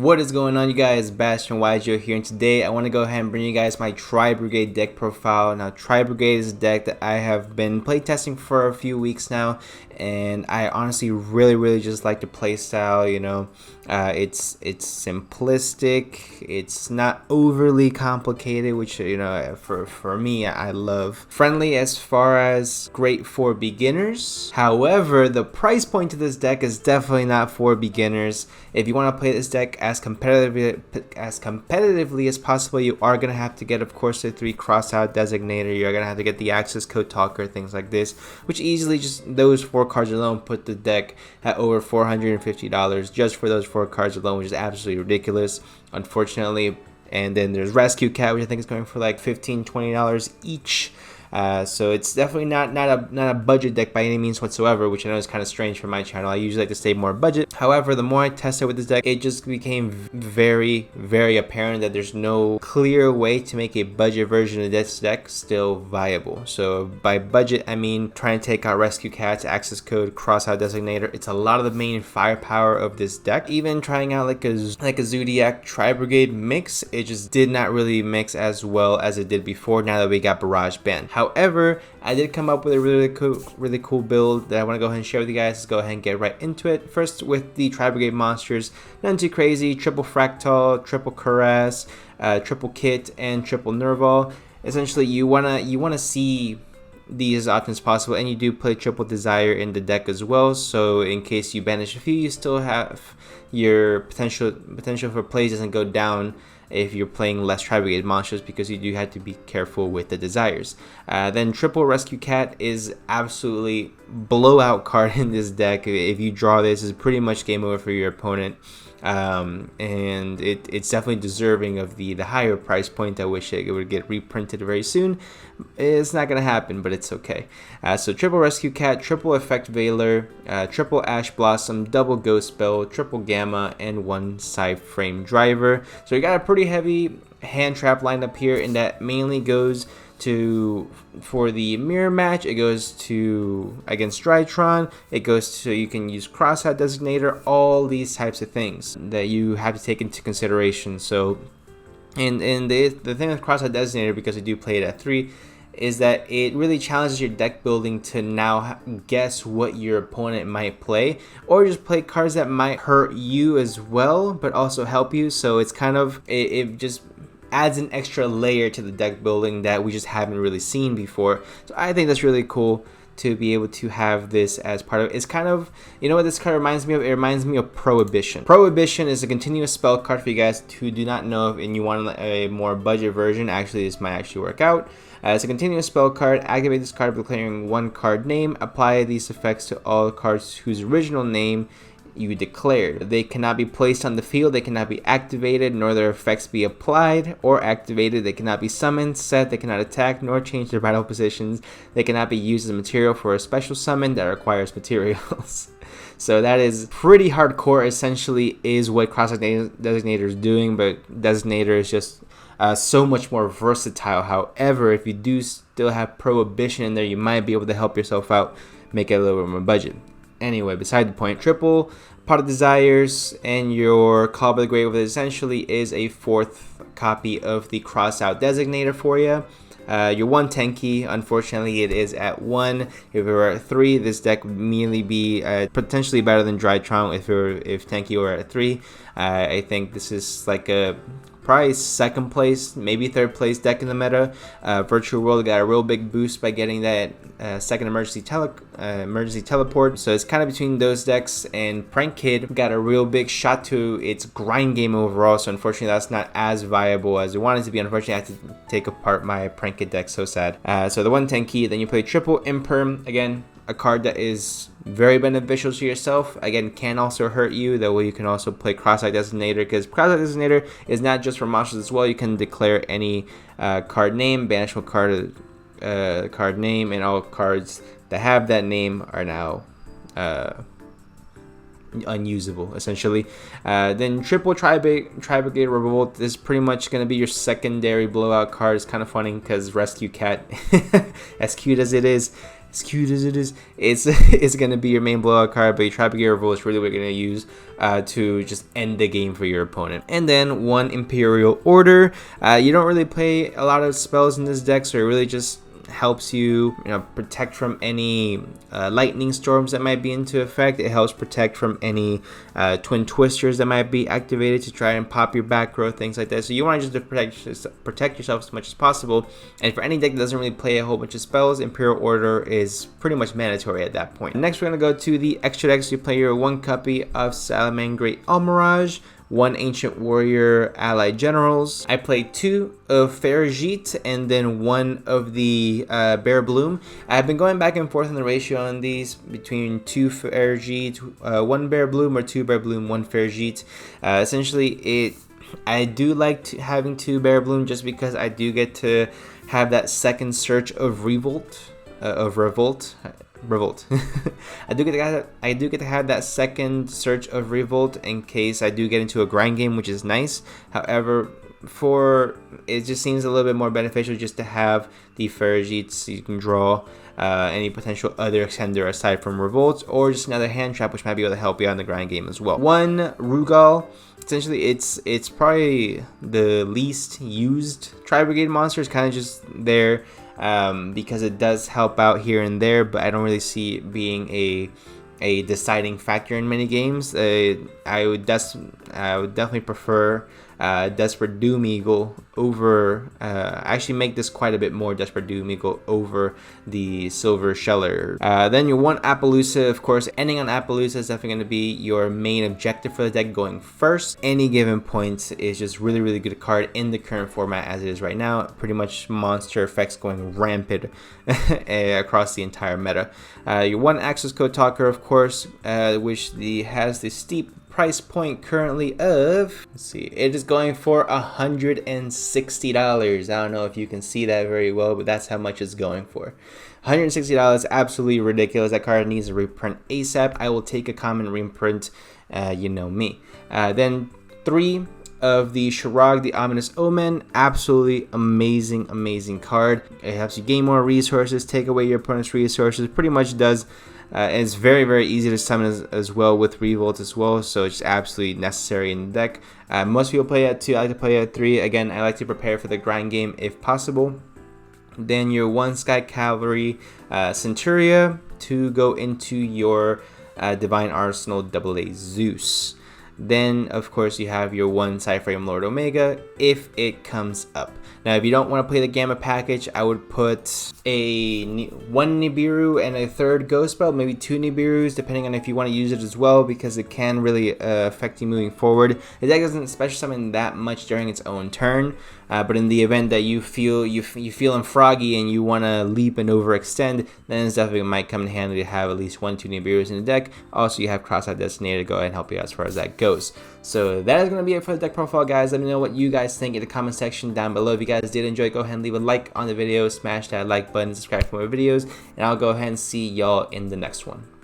What is going on, you guys? Bashtian here, and today I want to go ahead and bring you guys my Tri-Brigade deck profile. Now, Tri-Brigade is a deck that I have been playtesting for a few weeks now, and I honestly really just like the playstyle. It's simplistic, it's not overly complicated, which for me I love. Friendly as far as great for beginners. However, the price point to this deck is definitely not for beginners. If you want to play this deck as competitively as possible, you are going to have to get, of course, the 3 crossout designator. You're going to have to get the access code talker, things like this, which easily, just those 4 cards alone, put the deck at over $450 just for those 4 cards alone, which is absolutely ridiculous, unfortunately. And then there's Rescue Cat, which I think is going for like $15-20 each. So it's definitely not a budget deck by any means whatsoever, which I know is kind of strange for my channel. I usually like to stay more budget. However, the more I tested with this deck, it just became very apparent that there's no clear way to make a budget version of this deck still viable. So by budget, I mean trying to take out Rescue Cats, access code, crossout designator. It's a lot of the main firepower of this deck. Even trying out like a Zodiac Tri-Brigade mix, it just did not really mix as well as it did before, now that we got Barrage banned. However, I did come up with a really cool build that I want to go ahead and share with you guys. Let's go ahead and get right into it. First, with the Tri-Brigade monsters, nothing too crazy. Triple Fractal, Triple Caress, Triple Kit, and Triple Nerval. Essentially, you wanna see these as often as possible, and you do play Triple Desire in the deck as well. So in case you banish a few, you still have your potential for plays doesn't go down if you're playing less Tri-Brigade monsters, because you do have to be careful with the desires. Then Triple Rescue Cat is absolutely blowout card in this deck. If you draw this, it's pretty much game over for your opponent. And it's definitely deserving of the higher price point. I wish it would get reprinted very soon. It's not gonna happen, but it's okay. So Triple Rescue Cat, Triple Effect Veiler, Triple Ash Blossom, Double Ghost Spell, Triple Gamma, and 1 Side Frame Driver. So you got a pretty heavy hand trap lineup here, and that mainly goes for the mirror match. It goes to against Drytron. It goes to, you can use crossout designator, all these types of things that you have to take into consideration. So and the thing with crossout designator, because I do play it at 3, is that it really challenges your deck building to now guess what your opponent might play, or just play cards that might hurt you as well but also help you. So it's kind of, it just adds an extra layer to the deck building that we just haven't really seen before. So I think that's really cool to be able to have this as part of it. It's kind of, you know what this card reminds me of? It reminds me of Prohibition. Prohibition is a continuous spell card for you guys who do not know, and you want a more budget version. Actually, this might actually work out. It's a continuous spell card. Activate this card by declaring 1 card name. Apply these effects to all cards whose original name you declared. They cannot be placed on the field, they cannot be activated, nor their effects be applied or activated. They cannot be summoned, set, they cannot attack, nor change their battle positions. They cannot be used as material for a special summon that requires materials. So that is pretty hardcore, essentially, is what Crossout Designator is doing, but Designator is just so much more versatile. However, if you do still have Prohibition in there, you might be able to help yourself out, make it a little bit more budget. Anyway, beside the point, Triple Pot of Desires and your Call by the Grave essentially is a 4th copy of the Crossout Designator for you. Your 1 Tenki, unfortunately, it is at 1. If it were at 3, this deck would immediately be potentially better than Drytron if Tenki were at 3. I think this is like a probably 2nd place, maybe 3rd place deck in the meta. Virtual World got a real big boost by getting that 2nd emergency teleport. So it's kind of between those decks, and Prank Kid got a real big shot to its grind game overall. So unfortunately, that's not as viable as it wanted to be. Unfortunately, I had to take apart my Prank Kid deck. So sad. So the 1 Tenki, then you play Triple Imperm. Again, a card that is very beneficial to yourself. Again, can also hurt you. That way you can also play Crossout Designator, because Crossout Designator is not just for monsters as well. You can declare any card name, banishable card name, and all cards that have that name are now unusable, essentially. Then Triple Tri-Brigade Revolt is pretty much going to be your secondary blowout card. It's kind of funny because Rescue Cat, as cute as it is, as cute as it is, it's going to be your main blowout card, but your Tri-Brigade Revolt is really what you're going to use to just end the game for your opponent. And then one Imperial Order. You don't really play a lot of spells in this deck, so it really just helps you, protect from any lightning storms that might be into effect. It helps protect from any twin twisters that might be activated to try and pop your back row, things like that. So you want to just protect yourself as much as possible. And for any deck that doesn't really play a whole bunch of spells, Imperial Order is pretty much mandatory at that point. Next, we're going to go to the extra decks. You play your 1 copy of Salamangreat Almirage, 1 Ancient Warrior Allied Generals. I played 2 of Ferajit and then 1 of the Bear Bloom. I've been going back and forth on the ratio on these between 2 Ferajit, 1 Bear Bloom, or 2 Bear Bloom, 1 Ferajit. Essentially, I do like having 2 Bear Bloom just because I do get to have that second search of Revolt. I do get to have that second search of Revolt in case I do get into a grind game, which is nice. However, it just seems a little bit more beneficial just to have the Ferajit, so you can draw any potential other extender aside from Revolt, or just another hand trap, which might be able to help you out in the grind game as well. 1 Rugal. Essentially, it's probably the least used Tri-Brigade monster. It's kind of just there because it does help out here and there, but I don't really see it being a deciding factor in many games. I would definitely prefer Desperate Doom Eagle over, actually make this quite a bit more Desperate Doom Eagle over the Silver Sheller. Then your 1 Appaloosa, of course, ending on Appaloosa is definitely going to be your main objective for the deck going first. Any given point is just really, really good card in the current format as it is right now. Pretty much monster effects going rampant across the entire meta. Your 1 Access Code Talker, of course, which has the steep price point currently of, let's see, it is going for $160. I don't know if you can see that very well, but that's how much it's going for. $160, absolutely ridiculous. That card needs a reprint ASAP. I will take a common reprint, you know me. Then 3 of the Shirag, the Ominous Omen. Absolutely amazing card. It helps you gain more resources, take away your opponent's resources. Pretty much does. And it's very easy to summon as well with Revolt as well, so it's absolutely necessary in the deck. Most people play at 2, I like to play at 3. Again, I like to prepare for the grind game if possible. Then your 1 Sky Cavalry Centuria to go into your Divine Arsenal AA Zeus. Then, of course, you have your 1 Cyframe Lord Omega if it comes up. Now, if you don't want to play the Gamma package, I would put 1 Nibiru and a 3rd Ghost Spell, maybe 2 Nibirus, depending on if you want to use it as well, because it can really affect you moving forward. The deck doesn't special summon that much during its own turn, but in the event that you feeling froggy and you want to leap and overextend, then it's definitely might come in handy to have at least 1-2 Nibirus in the deck. Also, you have Cross-Out Designator to go ahead and help you out as far as that goes. So that is going to be it for the deck profile, guys. Let me know what you guys think in the comment section down below. If you guys did enjoy, go ahead and leave a like on the video, smash that like button, subscribe for more videos, and I'll go ahead and see y'all in the next one.